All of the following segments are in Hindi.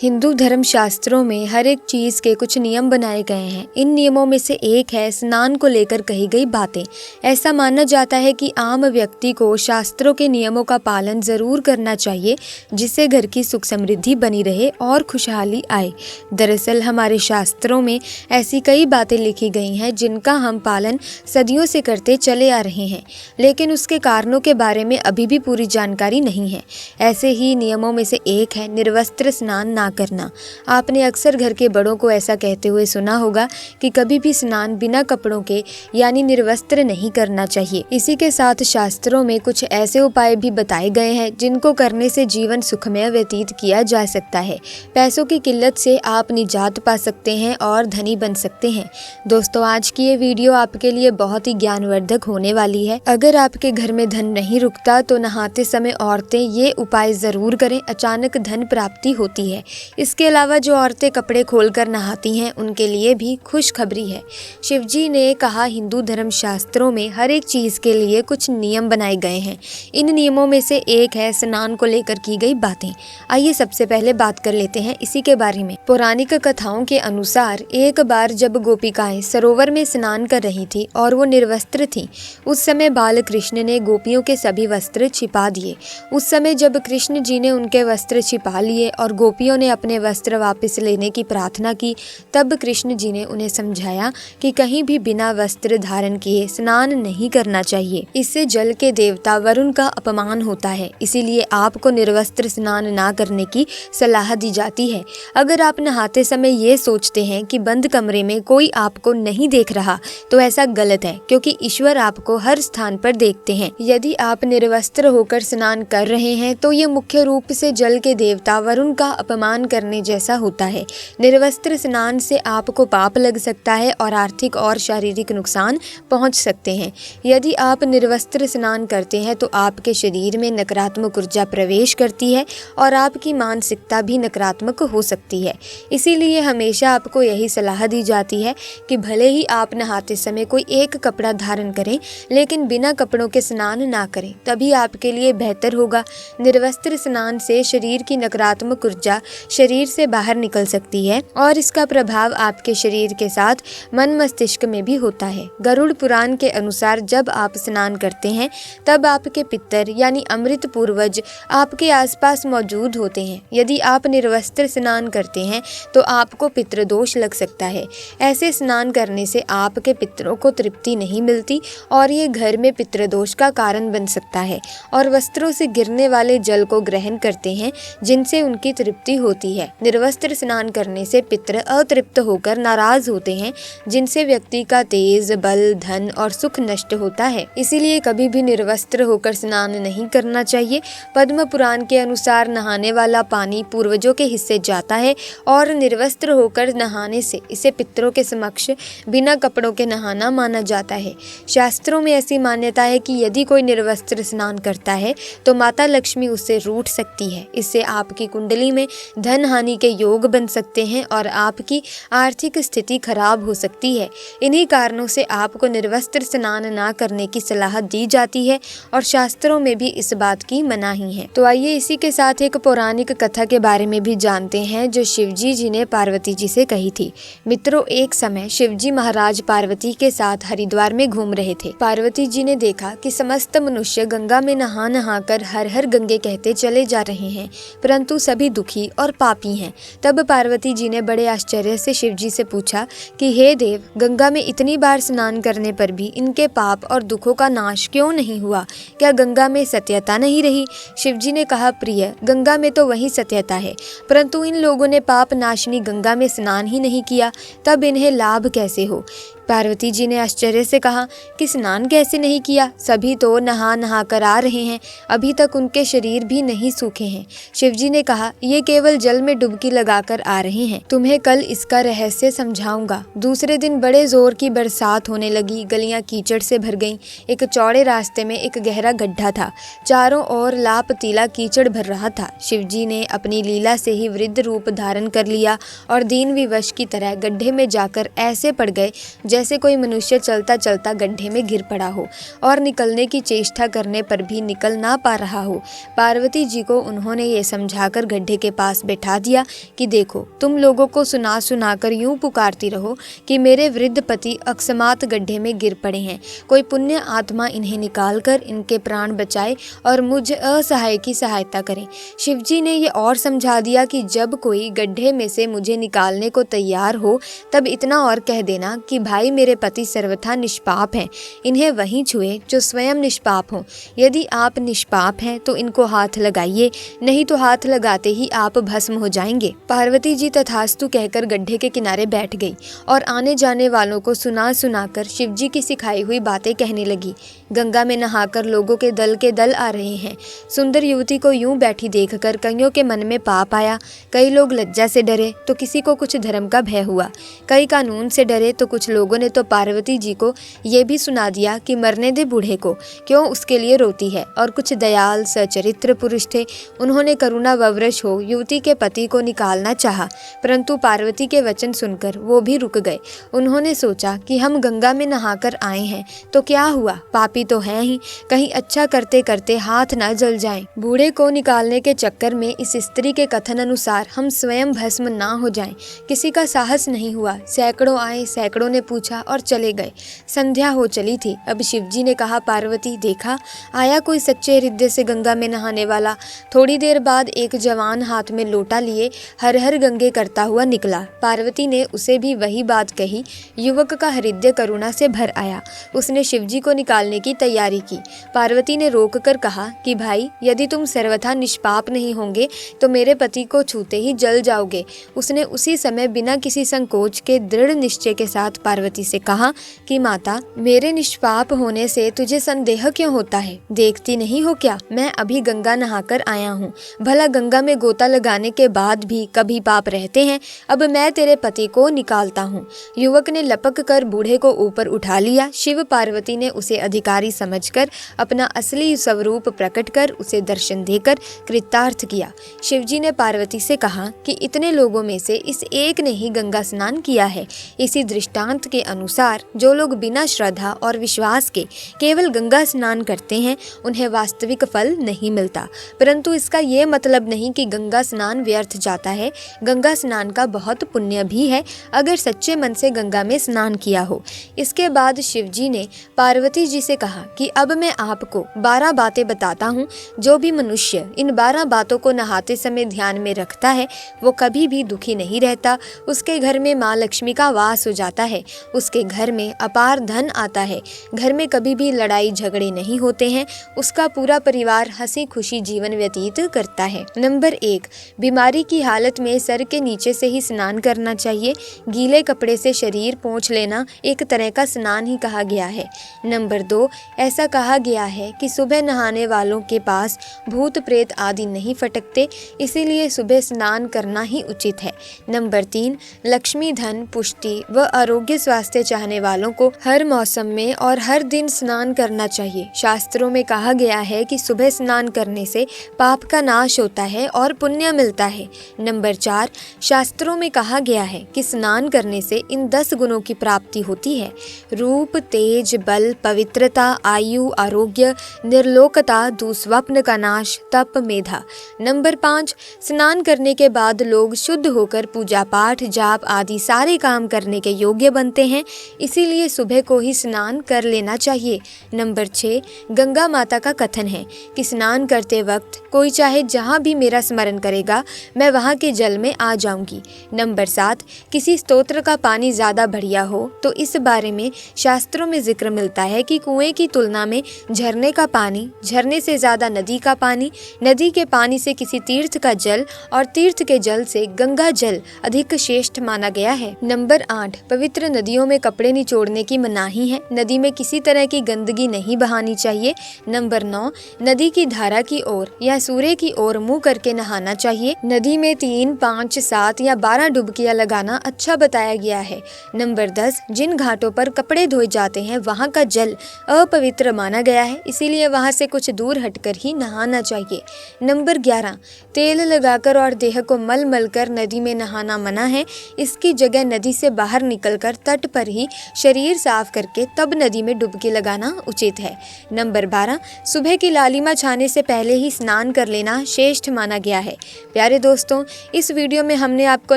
हिंदू धर्म शास्त्रों में हर एक चीज के कुछ नियम बनाए गए हैं। इन नियमों में से एक है स्नान को लेकर कही गई बातें। ऐसा माना जाता है कि आम व्यक्ति को शास्त्रों के नियमों का पालन जरूर करना चाहिए, जिससे घर की सुख समृद्धि बनी रहे और खुशहाली आए। दरअसल हमारे शास्त्रों में ऐसी कई बातें लिखी गई हैं जिनका हम पालन सदियों से करते चले आ रहे हैं, लेकिन उसके कारणों के बारे में अभी भी पूरी जानकारी नहीं है। ऐसे ही नियमों में से एक है निर्वस्त्र स्नान ना करना। आपने अक्सर घर के बड़ों को ऐसा कहते हुए सुना होगा कि कभी भी स्नान बिना कपड़ों के यानी निर्वस्त्र नहीं करना चाहिए। इसी के साथ शास्त्रों में कुछ ऐसे उपाय भी बताए गए हैं जिनको करने से जीवन सुखमय व्यतीत किया जा सकता है। पैसों की किल्लत से आप निजात पा सकते हैं और धनी बन सकते हैं। दोस्तों, आज की ये वीडियो आपके लिए बहुत ही ज्ञानवर्धक होने वाली है। अगर आपके घर में धन नहीं रुकता तो नहाते समय औरतें ये उपाय जरूर करें, अचानक धन प्राप्ति होती है। इसके अलावा जो औरतें कपड़े खोलकर नहाती हैं उनके लिए भी खुशखबरी है। शिवजी ने कहा हिंदू धर्म शास्त्रों में हर एक चीज के लिए कुछ नियम बनाए गए हैं। इन नियमों में से एक है स्नान को लेकर की गई बातें। आइए सबसे पहले बात कर लेते हैं इसी के बारे में। पौराणिक कथाओं के अनुसार एक बार जब गोपिकाएं सरोवर में स्नान कर रही थी और वो निर्वस्त्र थीं, उस समय बाल कृष्ण ने गोपियों के सभी वस्त्र छिपा दिए। उस समय जब कृष्ण जी ने उनके वस्त्र छिपा लिए और गोपियों ने अपने वस्त्र वापस लेने की प्रार्थना की, तब कृष्ण जी ने उन्हें समझाया कि कहीं भी बिना वस्त्र धारण किए स्नान नहीं करना चाहिए। इससे जल के देवता वरुण का अपमान होता है, इसीलिए आपको निर्वस्त्र स्नान ना करने की सलाह दी जाती है। अगर आप नहाते समय ये सोचते हैं कि बंद कमरे में कोई आपको नहीं देख रहा तो ऐसा गलत है, क्योंकि ईश्वर आपको हर स्थान पर देखते हैं। यदि आप निर्वस्त्र होकर स्नान कर रहे हैं तो ये मुख्य रूप से जल के देवता वरुण का अपमान करने जैसा होता है। निर्वस्त्र स्नान से आपको पाप लग सकता है और आर्थिक और शारीरिक नुकसान पहुंच सकते हैं। यदि आप निर्वस्त्र स्नान करते हैं तो आपके शरीर में नकारात्मक ऊर्जा प्रवेश करती है और आपकी मानसिकता भी नकारात्मक हो सकती है। इसीलिए हमेशा आपको यही सलाह दी जाती है कि भले ही आप नहाते समय कोई एक कपड़ा धारण करें, लेकिन बिना कपड़ों के स्नान ना करें, तभी आपके लिए बेहतर होगा। निर्वस्त्र स्नान से शरीर की नकारात्मक ऊर्जा शरीर से बाहर निकल सकती है और इसका प्रभाव आपके शरीर के साथ मन मस्तिष्क में भी होता है। गरुड़ पुराण के अनुसार जब आप स्नान करते हैं तब आपके पितर यानी अमृत पूर्वज आपके आसपास मौजूद होते हैं। यदि आप निर्वस्त्र स्नान करते हैं तो आपको पितृदोष लग सकता है। ऐसे स्नान करने से आपके पितरों को तृप्ति नहीं मिलती और ये घर में पितृदोष का कारण बन सकता है और वस्त्रों से गिरने वाले जल को ग्रहण करते हैं, जिनसे उनकी तृप्ति होती है। निर्वस्त्र स्नान करने से पितर अतृप्त होकर नाराज होते हैं, जिनसे व्यक्ति का तेज, बल, धन और सुख नष्ट होता है। इसीलिए कभी भी निर्वस्त्र होकर स्नान नहीं करना चाहिए। पद्म पुराण के अनुसार नहाने वाला पानी पूर्वजों के हिस्से जाता है और निर्वस्त्र होकर नहाने से इसे पितरों के समक्ष बिना कपड़ों के नहाना माना जाता है। शास्त्रों में ऐसी मान्यता है कि यदि कोई निर्वस्त्र स्नान करता है तो माता लक्ष्मी उससे रूठ सकती है। इससे आपकी कुंडली में धन हानि के योग बन सकते हैं और आपकी आर्थिक स्थिति खराब हो सकती है। इन्हीं कारणों से आपको निर्वस्त्र स्नान ना करने की सलाह दी जाती है और शास्त्रों में भी इस बात की मनाही है। तो आइए इसी के साथ एक पौराणिक कथा के बारे में भी जानते हैं जो शिवजी जी ने पार्वती जी से कही थी। मित्रों, एक समय शिवजी महाराज पार्वती के साथ हरिद्वार में घूम रहे थे। पार्वती जी ने देखा कि समस्त मनुष्य गंगा में नहा नहा कर हर हर गंगे कहते चले जा रहे हैं, परंतु सभी दुखी और पापी हैं। तब पार्वती जी ने बड़े आश्चर्य से शिवजी से पूछा कि हे देव, गंगा में इतनी बार स्नान करने पर भी इनके पाप और दुखों का नाश क्यों नहीं हुआ? क्या गंगा में सत्यता नहीं रही? शिवजी ने कहा, प्रिय, गंगा में तो वही सत्यता है, परंतु इन लोगों ने पाप नाशनी गंगा में स्नान ही नहीं किया, तब इन्हें लाभ कैसे हो? पार्वती जी ने आश्चर्य से कहा कि स्नान कैसे नहीं किया? सभी तो नहा नहा कर आ रहे हैं, अभी तक उनके शरीर भी नहीं सूखे हैं। शिवजी ने कहा, ये केवल जल में डुबकी लगाकर आ रहे हैं, तुम्हें कल इसका रहस्य समझाऊंगा। दूसरे दिन बड़े जोर की बरसात होने लगी, गलियां कीचड़ से भर गईं। एक चौड़े रास्ते में एक गहरा गड्ढा था, चारों ओर लाप तीला कीचड़ भर रहा था। शिवजी ने अपनी लीला से ही वृद्ध रूप धारण कर लिया और दीन विवश की तरह गड्ढे में जाकर ऐसे पड़ गए जैसे कोई मनुष्य चलता चलता गड्ढे में गिर पड़ा हो और निकलने की चेष्टा करने पर भी निकल ना पा रहा हो। पार्वती जी को उन्होंने ये समझाकर गड्ढे के पास बैठा दिया कि देखो, तुम लोगों को सुना सुना कर यूं पुकारती रहो कि मेरे वृद्ध पति अकस्मात गड्ढे में गिर पड़े हैं, कोई पुण्य आत्मा इन्हें निकाल कर इनके प्राण बचाए और मुझ असहाय की सहायता करे। शिवजी ने ये और समझा दिया कि जब कोई गड्ढे में से मुझे निकालने को तैयार हो तब इतना और कह देना कि भाई मेरे पति सर्वथा निष्पाप हैं, इन्हें वहीं छुए जो स्वयं निष्पाप हों। यदि आप निष्पाप हैं तो इनको हाथ लगाइए, नहीं तो हाथ लगाते ही आप भस्म हो जाएंगे। पार्वती जी तथास्तु कहकर गड्ढे के किनारे बैठ गई और आने जाने वालों को सुना सुनाकर शिवजी की सिखाई हुई बातें कहने लगी। गंगा में नहाकर लोगों के दल आ रहे हैं। सुंदर युवती को यूं बैठी देखकर कईयों के मन में पाप आया। कई लोग लज्जा से डरे तो किसी को कुछ धर्म का भय हुआ, कई कानून से डरे तो कुछ लोगों ने तो पार्वती जी को ये भी सुना दिया कि मरने दे बूढ़े को, क्यों उसके लिए रोती है। और कुछ दयाल सचरित्र पुरुष थे, उन्होंने करुणा ववरश हो युवती के पति को निकालना चाहा, परंतु पार्वती के वचन सुनकर वो भी रुक गए। उन्होंने सोचा कि हम गंगा में नहाकर आए हैं तो क्या हुआ, पापी तो हैं ही, कहीं अच्छा करते करते हाथ न जल जाएं। बूढ़े को निकालने के चक्कर में इस स्त्री के कथन अनुसार हम स्वयं भस्म ना हो जाएं। किसी का साहस नहीं हुआ। सैकड़ों आए, सैकड़ों ने पूछा और चले गए। संध्या हो चली थी। अब शिवजी ने कहा, पार्वती देखा, आया कोई सच्चे हृदय से गंगा में नहाने वाला। थोड़ी देर बाद एक जवान हाथ में लोटा लिए हर हर गंगे करता हुआ निकला। पार्वती ने उसे भी वही बात कही। युवक का हृदय करुणा से भर आया। उसने शिवजी को निकालने की तैयारी की। पार्वती ने रोक कर कहा कि भाई, यदि तुम सर्वथा निष्पाप नहीं होंगे तो मेरे पति को छूते ही जल जाओगे। उसने उसी समय बिना किसी संकोच के दृढ़ निश्चय के साथ पार्वती से कहा कि माता, मेरे निष्पाप होने से तुझे संदेह क्यों होता है? देखती नहीं हो क्या, मैं अभी गंगा नहाकर आया हूँ। भला गंगा में गोता लगाने के बाद भी कभी पाप रहते हैं? अब मैं तेरे पति को निकालता हूँ। युवक ने लपक कर बूढ़े को ऊपर उठा लिया। शिव पार्वती ने उसे अधिकारी समझकर अपना असली स्वरूप प्रकट कर उसे दर्शन देकर कृतार्थ किया। शिवजी ने पार्वती से कहा कि इतने लोगों में से इस एक ने ही गंगा स्नान किया है। इसी दृष्टांत के अनुसार जो लोग बिना श्रद्धा और विश्वास के केवल गंगा स्नान करते हैं उन्हें वास्तविक फल नहीं मिलता। परंतु इसका ये मतलब नहीं कि गंगा स्नान व्यर्थ जाता है। गंगा स्नान का बहुत पुण्य भी है अगर सच्चे मन से गंगा में स्नान किया हो। इसके बाद शिवजी ने पार्वती जी से कहा कि अब मैं आपको 12 बातें बताता हूँ। जो भी मनुष्य इन 12 बातों को नहाते समय ध्यान में रखता है वो कभी भी दुखी नहीं रहता। उसके घर में माँ लक्ष्मी का वास हो जाता है। उसके घर में अपार धन आता है। घर में कभी भी लड़ाई झगड़े नहीं होते हैं। उसका पूरा परिवार हंसी खुशी जीवन व्यतीत करता है। नंबर 1, बीमारी की हालत में सर के नीचे से ही स्नान करना चाहिए। गीले कपड़े से शरीर पोंछ लेना एक तरह का स्नान ही कहा गया है। नंबर 2, ऐसा कहा गया है कि सुबह नहाने वालों के पास भूत प्रेत आदि नहीं फटकते, इसीलिए सुबह स्नान करना ही उचित है। नंबर 3, लक्ष्मी, धन, पुष्टि व आरोग्य स्वास्थ्य चाहने वालों को हर मौसम में और हर दिन स्नान करना चाहिए। शास्त्रों में कहा गया है कि सुबह स्नान करने से पाप का नाश होता है और पुण्य मिलता है। नंबर 4, शास्त्रों में कहा गया है कि स्नान करने से इन 10 गुणों की प्राप्ति होती है: रूप, तेज, बल, पवित्रता, आयु, आरोग्य, निर्लोकता, दुस्वप्न का नाश, तप, मेधा। नंबर 5, स्नान करने के बाद लोग शुद्ध होकर पूजा पाठ, जाप आदि सारे काम करने के योग्य बनते हैं, इसीलिए सुबह को ही स्नान कर लेना चाहिए। नंबर 6, गंगा माता का कथन है कि स्नान करते वक्त कोई चाहे जहाँ भी मेरा स्मरण करेगा मैं वहाँ के जल में आ जाऊंगी। नंबर 7, किसी स्तोत्र का पानी ज़्यादा बढ़िया हो तो इस बारे में शास्त्रों में जिक्र मिलता है कि कुएं की तुलना में झरने का पानी, झरने से ज़्यादा नदी का पानी, नदी के पानी से किसी तीर्थ का जल और तीर्थ के जल से गंगा जल अधिक श्रेष्ठ माना गया है। नंबर 8, पवित्र नदियों में कपड़े निचोड़ने की मनाही है। नदी में किसी तरह की गंदगी नहीं बहानी चाहिए। नंबर 9, नदी की धारा की ओर या सूर्य की ओर मुंह करके नहाना चाहिए। नदी में 3, 5, 7 या 12 डुबकियां लगाना अच्छा बताया गया है। नंबर 10, जिन घाटों पर कपड़े धोए जाते हैं वहाँ का जल अपवित्र माना गया है, इसीलिए वहाँ से कुछ दूर हटकर ही नहाना चाहिए। नंबर 11, तेल लगाकर और देह को मल मल कर नदी में नहाना मना है। इसकी जगह नदी से बाहर निकलकर तट पर ही शरीर साफ करके तब नदी में डुबकी लगाना उचित है। नंबर 12, सुबह की लालिमा छाने से पहले ही स्नान कर लेना श्रेष्ठ माना गया है। प्यारे दोस्तों, इस वीडियो में हमने आपको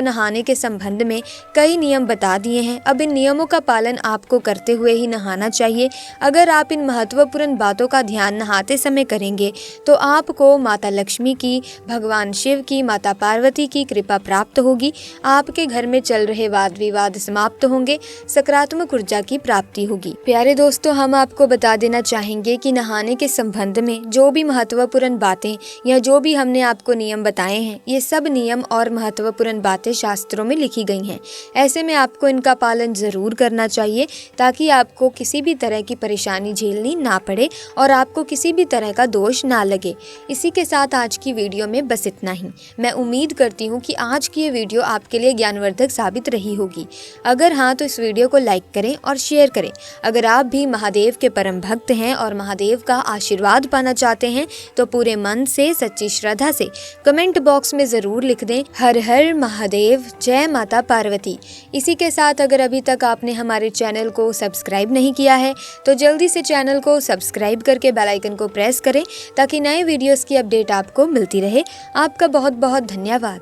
नहाने के संबंध में कई नियम बता दिए हैं। अब इन नियमों का पालन आपको करते हुए ही नहाना चाहिए। अगर आप इन महत्वपूर्ण बातों का ध्यान नहाते समय करेंगे तो आपको माता लक्ष्मी की, भगवान शिव की, माता पार्वती की कृपा प्राप्त होगी। आपके घर में चल रहे वाद विवाद समाप्त होंगे, सकारात्मक ऊर्जा की प्राप्ति होगी। प्यारे दोस्तों, हम आपको बता देना चाहेंगे कि नहाने के संबंध में जो भी महत्वपूर्ण बातें या जो भी हमने आपको नियम बताए हैं, ये सब नियम और महत्वपूर्ण बातें शास्त्रों में लिखी गई हैं। ऐसे में आपको इनका पालन जरूर करना चाहिए ताकि आपको किसी भी तरह की परेशानी झेलनी ना पड़े और आपको किसी भी तरह का दोष ना लगे। इसी के साथ आज की वीडियो में बस इतना ही। मैं उम्मीद करती हूँ कि आज की ये वीडियो आपके लिए ज्ञानवर्धक साबित रही होगी। अगर हाँ तो इस वीडियो को लाइक करें और शेयर करें। अगर आप भी महादेव के परम भक्त हैं और महादेव का आशीर्वाद पाना चाहते हैं तो पूरे मन से, सच्ची श्रद्धा से कमेंट बॉक्स में ज़रूर लिख दें, हर हर महादेव, जय माता पार्वती। इसी के साथ अगर अभी तक आपने हमारे चैनल को सब्सक्राइब नहीं किया है तो जल्दी से चैनल को सब्सक्राइब करके बेल आइकन को प्रेस करें ताकि नए वीडियोस की अपडेट आपको मिलती रहे। आपका बहुत बहुत धन्यवाद।